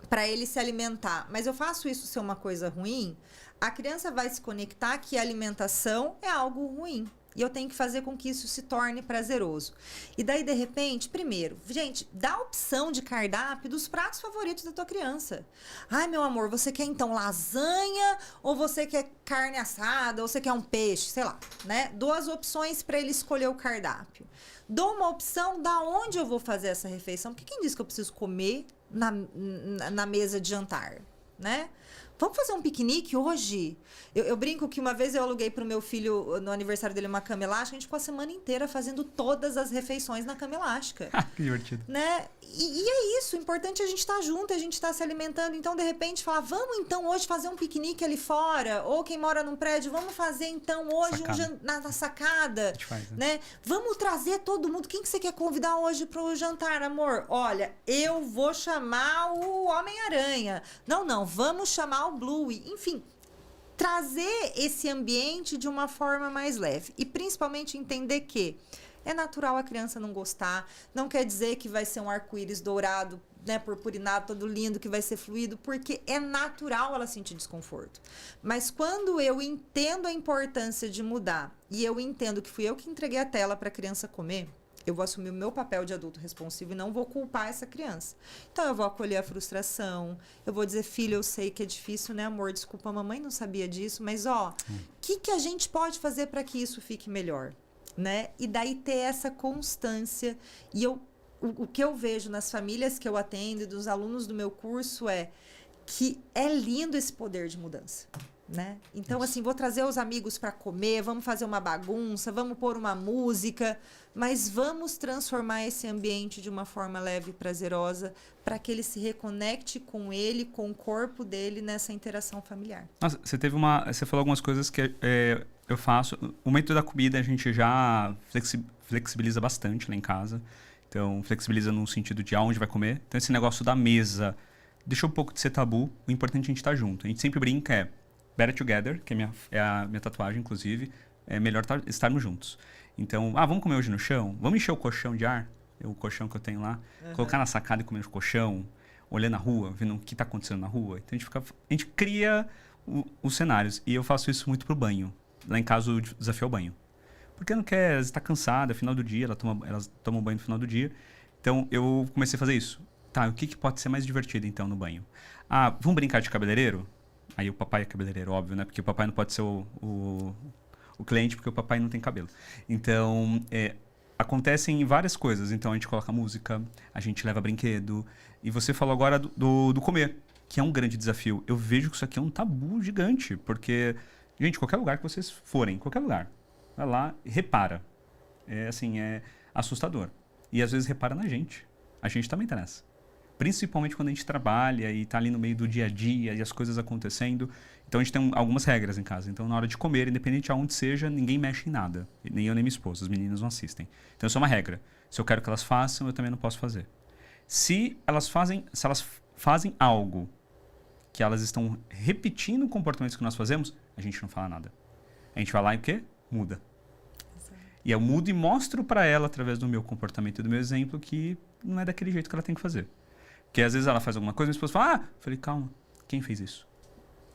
para ele se alimentar, mas eu faço isso ser uma coisa ruim, a criança vai se conectar que a alimentação é algo ruim. E eu tenho que fazer com que isso se torne prazeroso. E daí, de repente, primeiro, gente, dá a opção de cardápio dos pratos favoritos da tua criança. Ai, meu amor, você quer então lasanha ou você quer carne assada ou você quer um peixe, sei lá, né? Dou as opções para ele escolher o cardápio. Dou uma opção da onde eu vou fazer essa refeição. Porque quem disse que eu preciso comer na mesa de jantar, né? Vamos fazer um piquenique hoje? Eu brinco que uma vez eu aluguei para o meu filho, no aniversário dele, uma cama elástica. A gente ficou a semana inteira fazendo todas as refeições na cama elástica. Que divertido. Né? E é isso, o importante é a gente estar junto, a gente estar se alimentando. Então, de repente, falar, vamos então hoje fazer um piquenique ali fora. Ou quem mora num prédio, vamos fazer então hoje na sacada. A gente faz, né? Vamos trazer todo mundo. Quem que você quer convidar hoje para o jantar, amor? Olha, eu vou chamar o Homem-Aranha. Não, vamos chamar o Bluey. Enfim, trazer esse ambiente de uma forma mais leve. E principalmente entender que é natural a criança não gostar. Não quer dizer que vai ser um arco-íris dourado, né, purpurinado, todo lindo, que vai ser fluido, porque é natural ela sentir desconforto. Mas quando eu entendo a importância de mudar e eu entendo que fui eu que entreguei a tela para a criança comer, eu vou assumir o meu papel de adulto responsivo e não vou culpar essa criança. Então, eu vou acolher a frustração, eu vou dizer, filho, eu sei que é difícil, né, amor? Desculpa, a mamãe não sabia disso, mas, o que a gente pode fazer para que isso fique melhor? Né? E daí ter essa constância. E o que eu vejo nas famílias que eu atendo e dos alunos do meu curso é que é lindo esse poder de mudança. Né? Então, assim, vou trazer os amigos para comer, vamos fazer uma bagunça, vamos pôr uma música, mas vamos transformar esse ambiente de uma forma leve e prazerosa para que ele se reconecte com ele, com o corpo dele nessa interação familiar. Nossa, você falou algumas coisas que eu faço. O momento da comida a gente já flexibiliza bastante lá em casa. Então, flexibiliza no sentido de aonde vai comer. Então, esse negócio da mesa deixa um pouco de ser tabu. O importante é a gente estar junto. A gente sempre brinca, Better Together, que é a minha tatuagem, inclusive, é melhor estarmos juntos. Então, vamos comer hoje no chão? Vamos encher o colchão de ar? O colchão que eu tenho lá. Colocar na sacada e comer no colchão, olhando a rua, vendo o que está acontecendo na rua. Então, a gente cria os cenários. E eu faço isso muito pro banho. Lá em casa, o desafio é o banho. Porque não quer, está cansada, final do dia, elas tomam banho no final do dia. Então, eu comecei a fazer isso. Tá, o que pode ser mais divertido, então, no banho? Ah, vamos brincar de cabeleireiro? Aí o papai é cabeleireiro, óbvio, né? Porque o papai não pode ser o cliente, porque o papai não tem cabelo. Então, acontecem várias coisas. Então, a gente coloca música, a gente leva brinquedo. E você falou agora do comer, que é um grande desafio. Eu vejo que isso aqui é um tabu gigante, porque, gente, qualquer lugar que vocês forem, qualquer lugar, vai lá e repara. É assustador. E às vezes repara na gente. A gente também tá nessa. Principalmente quando a gente trabalha e tá ali no meio do dia a dia e as coisas acontecendo. Então a gente tem algumas regras em casa. Então na hora de comer, independente de onde seja, ninguém mexe em nada. Nem eu nem minha esposa, as meninas não assistem. Então isso é uma regra. Se eu quero que elas façam, eu também não posso fazer. Se elas fazem algo que elas estão repetindo comportamentos que nós fazemos, a gente não fala nada. A gente vai lá e o quê? Muda. E eu mudo e mostro para ela, através do meu comportamento e do meu exemplo, que não é daquele jeito que ela tem que fazer. Porque às vezes ela faz alguma coisa e minha esposa fala, eu falei, calma, quem fez isso?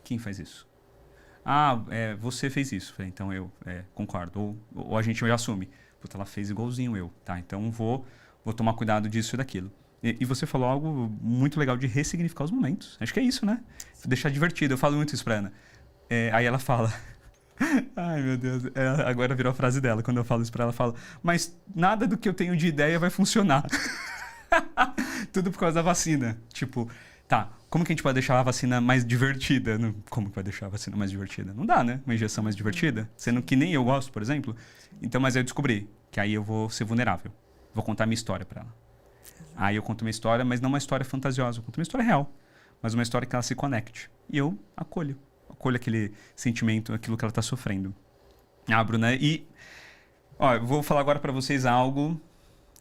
Quem faz isso? Você fez isso. Falei, então eu concordo. Ou a gente já assume, puta, ela fez igualzinho eu, tá? Então vou tomar cuidado disso e daquilo. E você falou algo muito legal de ressignificar os momentos. Acho que é isso, né? Deixar divertido. Eu falo muito isso pra Ana. Aí ela fala... Ai, meu Deus. Agora virou a frase dela. Quando eu falo isso pra ela, fala, mas nada do que eu tenho de ideia vai funcionar. Tudo por causa da vacina. Tipo, tá, como que a gente pode deixar a vacina mais divertida? Como que vai deixar a vacina mais divertida? Não dá, né? Uma injeção mais divertida. Sendo que nem eu gosto, por exemplo. Então, mas eu descobri que aí eu vou ser vulnerável. Vou contar minha história pra ela. Aí eu conto uma história, mas não uma história fantasiosa. Eu conto uma história real. Mas uma história que ela se conecte. E eu acolho aquele sentimento, aquilo que ela está sofrendo. Bruna, eu vou falar agora para vocês algo.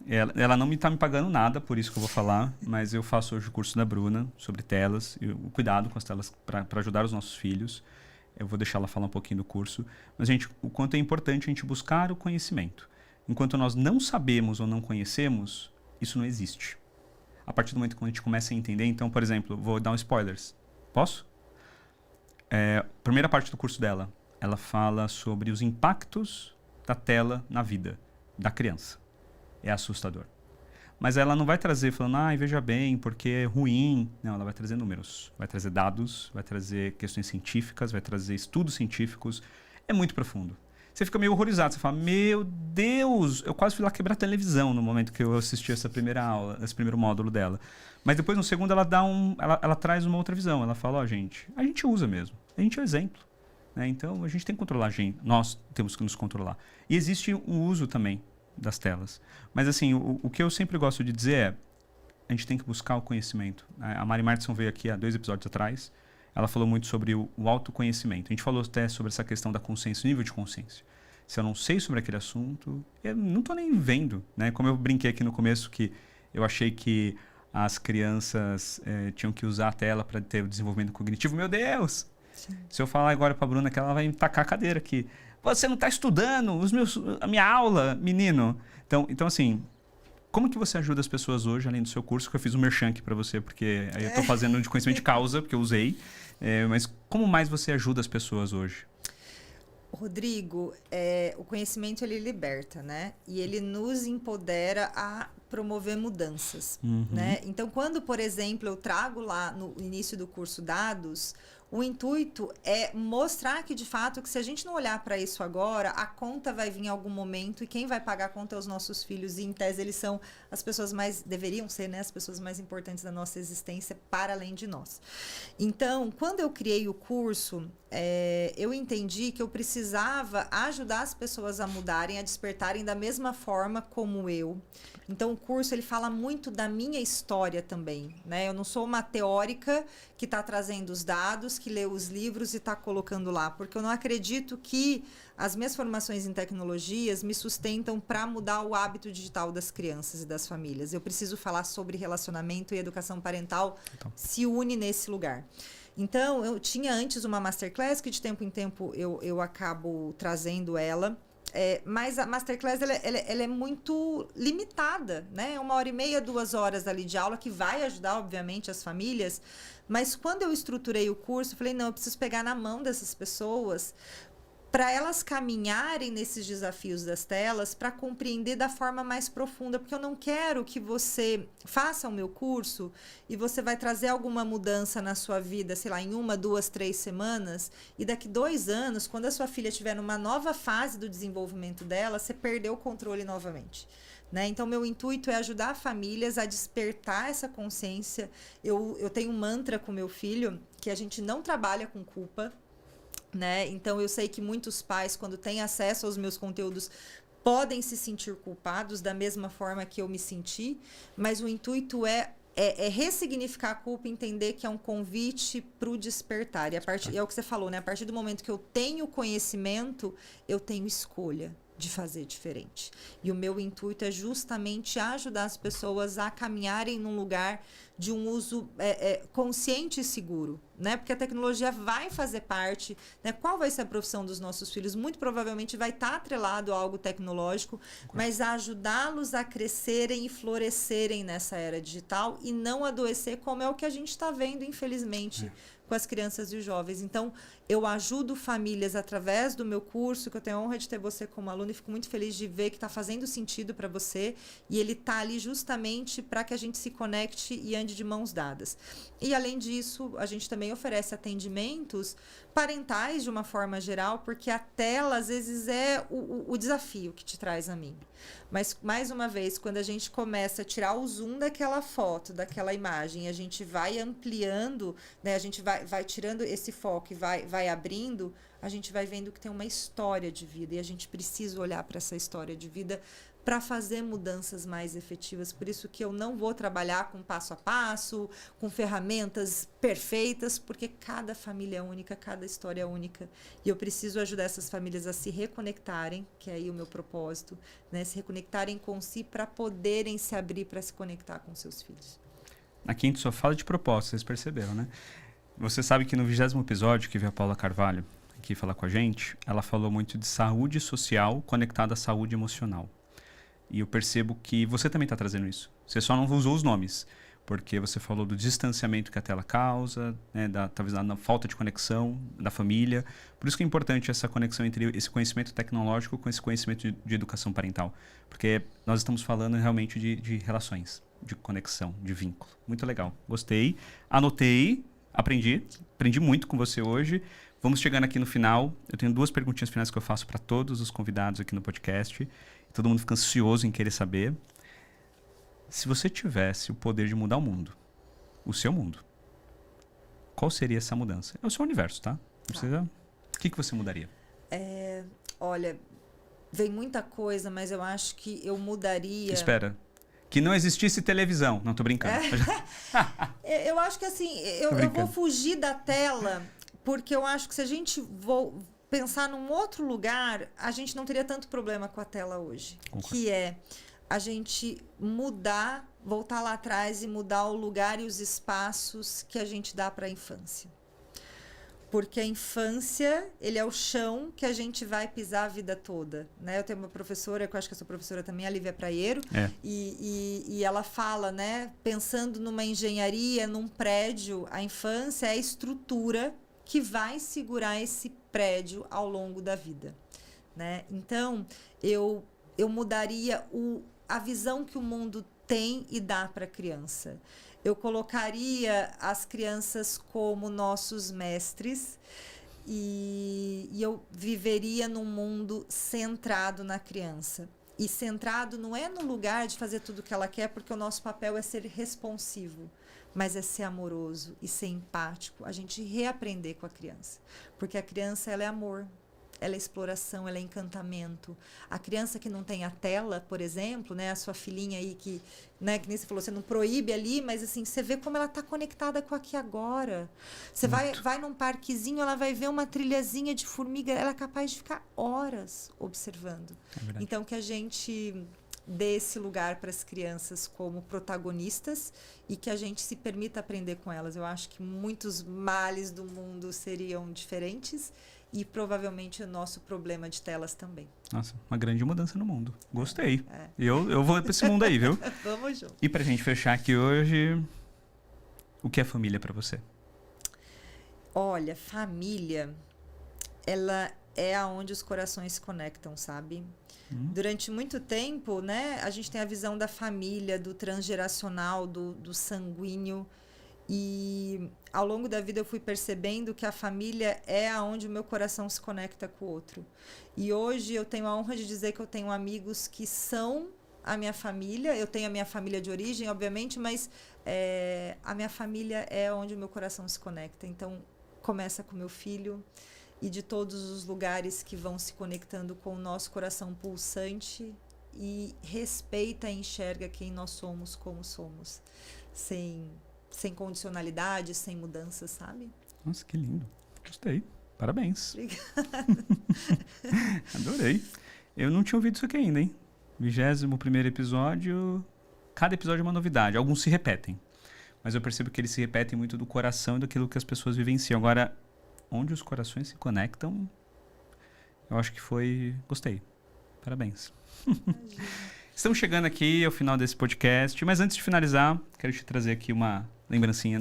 Ela não está me pagando nada, por isso que eu vou falar, mas eu faço hoje o curso da Bruna sobre telas, e o cuidado com as telas para ajudar os nossos filhos. Eu vou deixar ela falar um pouquinho do curso. Mas, gente, o quanto é importante a gente buscar o conhecimento. Enquanto nós não sabemos ou não conhecemos, isso não existe. A partir do momento que a gente começa a entender, então, por exemplo, vou dar um spoilers. Posso? Primeira parte do curso dela, ela fala sobre os impactos da tela na vida da criança. É assustador. Mas ela não vai trazer falando, veja bem, porque é ruim. Não, ela vai trazer números, vai trazer dados, vai trazer questões científicas, vai trazer estudos científicos. É muito profundo. Você fica meio horrorizado, você fala, meu Deus, eu quase fui lá quebrar a televisão no momento que eu assisti essa primeira aula, esse primeiro módulo dela. Mas depois, no segundo, ela traz uma outra visão. Ela fala, gente, a gente usa mesmo. A gente é o exemplo. Né? Então, a gente tem que controlar a gente. Nós temos que nos controlar. E existe um uso também das telas. Mas, assim, o que eu sempre gosto de dizer é, a gente tem que buscar o conhecimento. A Mari Martinson veio aqui há 2 episódios atrás. Ela falou muito sobre o autoconhecimento. A gente falou até sobre essa questão da consciência, o nível de consciência. Se eu não sei sobre aquele assunto, eu não estou nem vendo. Né? Como eu brinquei aqui no começo, que eu achei que as crianças tinham que usar a tela para ter o desenvolvimento cognitivo. Meu Deus! Sim. Se eu falar agora para a Bruna que ela vai me tacar a cadeira aqui. Você não está estudando a minha aula, menino. Então, assim, como que você ajuda as pessoas hoje, além do seu curso, que eu fiz um merchan aqui para você, porque aí eu estou fazendo de conhecimento de causa, porque eu usei. Mas como mais você ajuda as pessoas hoje? Rodrigo, o conhecimento ele liberta, né? E ele nos empodera a promover mudanças, né? Então, quando, por exemplo, eu trago lá no início do curso dados, o intuito é mostrar que, de fato, que se a gente não olhar para isso agora, a conta vai vir em algum momento e quem vai pagar a conta é os nossos filhos. E, em tese, eles são as pessoas deveriam ser, né, as pessoas mais importantes da nossa existência para além de nós. Então, quando eu criei o curso, eu entendi que eu precisava ajudar as pessoas a mudarem, a despertarem da mesma forma como eu. Então, o curso ele fala muito da minha história também, né? Eu não sou uma teórica que está trazendo os dados, que lê os livros e está colocando lá, porque eu não acredito que as minhas formações em tecnologias me sustentam para mudar o hábito digital das crianças e das famílias. Eu preciso falar sobre relacionamento e educação parental, se une nesse lugar. Então, eu tinha antes uma masterclass, que de tempo em tempo eu acabo trazendo ela. Mas a masterclass ela é muito limitada, né? 1h30, 2 horas ali de aula, que vai ajudar, obviamente, as famílias. Mas quando eu estruturei o curso, eu falei, não, eu preciso pegar na mão dessas pessoas para elas caminharem nesses desafios das telas, para compreender da forma mais profunda, porque eu não quero que você faça o meu curso e você vai trazer alguma mudança na sua vida, sei lá, em 1, 2, 3 semanas, e daqui 2 anos, quando a sua filha estiver numa nova fase do desenvolvimento dela, você perdeu o controle novamente. Né? Então, meu intuito é ajudar famílias a despertar essa consciência. Eu tenho um mantra com meu filho, que a gente não trabalha com culpa. Né? Então, eu sei que muitos pais, quando têm acesso aos meus conteúdos, podem se sentir culpados da mesma forma que eu me senti, mas o intuito é ressignificar a culpa, entender que é um convite para o despertar. E é o que você falou, né? A partir do momento que eu tenho conhecimento, eu tenho escolha de fazer diferente. E o meu intuito é justamente ajudar as pessoas a caminharem num lugar de um uso consciente e seguro, né? Porque a tecnologia vai fazer parte, né? Qual vai ser a profissão dos nossos filhos? Muito provavelmente vai estar atrelado a algo tecnológico, mas a ajudá-los a crescerem e florescerem nessa era digital e não adoecer, como é o que a gente está vendo, infelizmente, com as crianças e os jovens. Então, eu ajudo famílias através do meu curso, que eu tenho a honra de ter você como aluno, e fico muito feliz de ver que está fazendo sentido para você, e ele está ali justamente para que a gente se conecte e ande de mãos dadas. E, além disso, a gente também oferece atendimentos parentais de uma forma geral, porque a tela, às vezes, é o desafio que te traz a mim. Mas, mais uma vez, quando a gente começa a tirar o zoom daquela foto, daquela imagem, a gente vai ampliando, né? A gente vai tirando esse foco e vai abrindo, a gente vai vendo que tem uma história de vida e a gente precisa olhar para essa história de vida para fazer mudanças mais efetivas. Por isso que eu não vou trabalhar com passo a passo, com ferramentas perfeitas, porque cada família é única, cada história é única. E eu preciso ajudar essas famílias a se reconectarem, que é aí o meu propósito, né? Se reconectarem com si para poderem se abrir para se conectar com seus filhos. Aqui a gente só fala de propósito, vocês perceberam, né? Você sabe que no 20º episódio que veio a Paula Carvalho aqui falar com a gente, ela falou muito de saúde social conectada à saúde emocional. E eu percebo que você também está trazendo isso. Você só não usou os nomes, porque você falou do distanciamento que a tela causa, né, talvez da falta de conexão da família. Por isso que é importante essa conexão entre esse conhecimento tecnológico com esse conhecimento de educação parental. Porque nós estamos falando realmente de relações, de conexão, de vínculo. Muito legal. Gostei. Anotei, aprendi muito com você hoje. Vamos chegando aqui no final. Eu tenho 2 perguntinhas finais que eu faço para todos os convidados aqui no podcast. Todo mundo fica ansioso em querer saber. Se você tivesse o poder de mudar o mundo, o seu mundo, qual seria essa mudança? É o seu universo, tá? Não precisa... O que você mudaria? Olha, vem muita coisa, mas eu acho que eu mudaria... Espera. Que não existisse televisão. Não, tô brincando. Eu acho que assim, eu vou fugir da tela, porque eu acho que se a gente pensar num outro lugar, a gente não teria tanto problema com a tela hoje. Concordo. Que é a gente mudar, voltar lá atrás e mudar o lugar e os espaços que a gente dá para a infância. Porque a infância, ele é o chão que a gente vai pisar a vida toda. Né? Eu tenho uma professora, que eu acho que a sua professora também, a Lívia Praieiro, e ela fala, né, pensando numa engenharia, num prédio, a infância é a estrutura que vai segurar esse prédio ao longo da vida, né? Então, eu mudaria a visão que o mundo tem e dá para a criança. Eu colocaria as crianças como nossos mestres e eu viveria num mundo centrado na criança. E centrado não é no lugar de fazer tudo o que ela quer, porque o nosso papel é ser responsivo, mas é ser amoroso e ser empático, a gente reaprender com a criança. Porque a criança, ela é amor, ela é exploração, ela é encantamento. A criança que não tem a tela, por exemplo, né, a sua filhinha aí que, né, que nem você falou, você não proíbe ali, mas assim, você vê como ela está conectada com aqui agora. Você vai num parquezinho, ela vai ver uma trilhazinha de formiga, ela é capaz de ficar horas observando. Então, que a gente dê esse lugar para as crianças como protagonistas e que a gente se permita aprender com elas. Eu acho que muitos males do mundo seriam diferentes e provavelmente o nosso problema de telas também. Nossa, uma grande mudança no mundo. Gostei. Eu vou para esse mundo aí, viu? Vamos junto. E para a gente fechar aqui hoje, o que é família para você? Olha, família, ela é aonde os corações se conectam, sabe? Durante muito tempo, né, a gente tem a visão da família, do transgeracional, do sanguíneo. E ao longo da vida eu fui percebendo que a família é aonde o meu coração se conecta com o outro. E hoje eu tenho a honra de dizer que eu tenho amigos que são a minha família. Eu tenho a minha família de origem, obviamente, mas a minha família é onde o meu coração se conecta. Então, começa com meu filho e de todos os lugares que vão se conectando com o nosso coração pulsante e respeita e enxerga quem nós somos, como somos, sem condicionalidade, sem mudança, sabe? Nossa, que lindo. Gostei. Parabéns. Obrigada. Adorei. Eu não tinha ouvido isso aqui ainda, hein? 21º episódio. Cada episódio é uma novidade. Alguns se repetem. Mas eu percebo que eles se repetem muito do coração e daquilo que as pessoas vivenciam. Agora, onde os corações se conectam, eu acho que foi... Gostei. Parabéns. Estamos chegando aqui ao final desse podcast, mas antes de finalizar, quero te trazer aqui uma lembrancinha.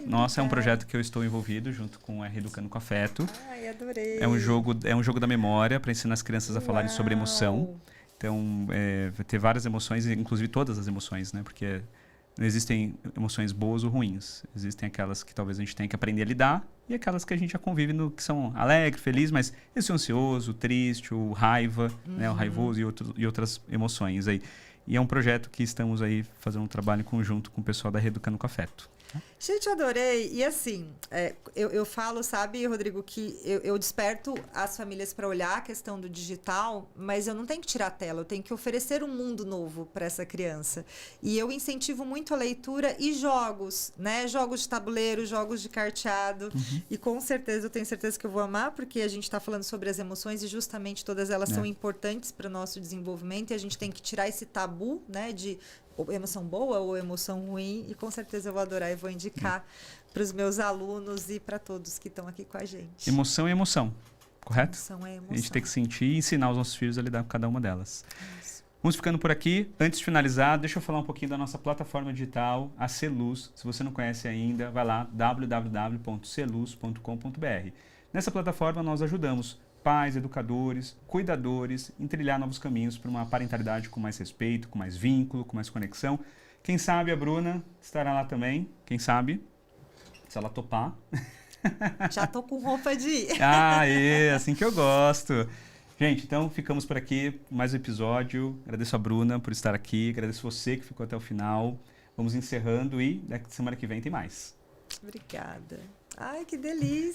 Nossa, é um projeto que eu estou envolvido junto com o Reeducando com Afeto. Ai, adorei. É um jogo da memória para ensinar as crianças a falarem sobre emoção. Então, vai ter várias emoções, inclusive todas as emoções, né? Porque não existem emoções boas ou ruins. Existem aquelas que talvez a gente tenha que aprender a lidar e aquelas que a gente já convive que são alegre, feliz, mas esse ansioso, triste, o raiva, né? O raivoso e outras emoções aí. E é um projeto que estamos aí fazendo um trabalho em conjunto com o pessoal da Reeducando com Afeto. Gente, eu adorei. E assim, eu falo, sabe, Rodrigo, que eu desperto as famílias para olhar a questão do digital, mas eu não tenho que tirar a tela, eu tenho que oferecer um mundo novo para essa criança. E eu incentivo muito a leitura e jogos, né? Jogos de tabuleiro, jogos de carteado. E com certeza, eu tenho certeza que eu vou amar, porque a gente está falando sobre as emoções e justamente todas elas são importantes para o nosso desenvolvimento e a gente tem que tirar esse tabu, né, de emoção boa ou emoção ruim, e com certeza eu vou adorar e vou indicar para os meus alunos e para todos que estão aqui com a gente. Emoção é emoção, correto? Emoção é emoção. A gente tem que sentir e ensinar os nossos filhos a lidar com cada uma delas. Isso. Vamos ficando por aqui. Antes de finalizar, deixa eu falar um pouquinho da nossa plataforma digital, a Celuz. Se você não conhece ainda, vai lá, www.celuz.com.br. Nessa plataforma nós ajudamos pais, educadores, cuidadores, em trilhar novos caminhos para uma parentalidade com mais respeito, com mais vínculo, com mais conexão. Quem sabe a Bruna estará lá também, quem sabe, se ela topar. Já tô com roupa de ir. Assim que eu gosto. Gente, então ficamos por aqui, mais um episódio. Agradeço a Bruna por estar aqui, agradeço você que ficou até o final. Vamos encerrando e semana que vem tem mais. Obrigada. Ai, que delícia!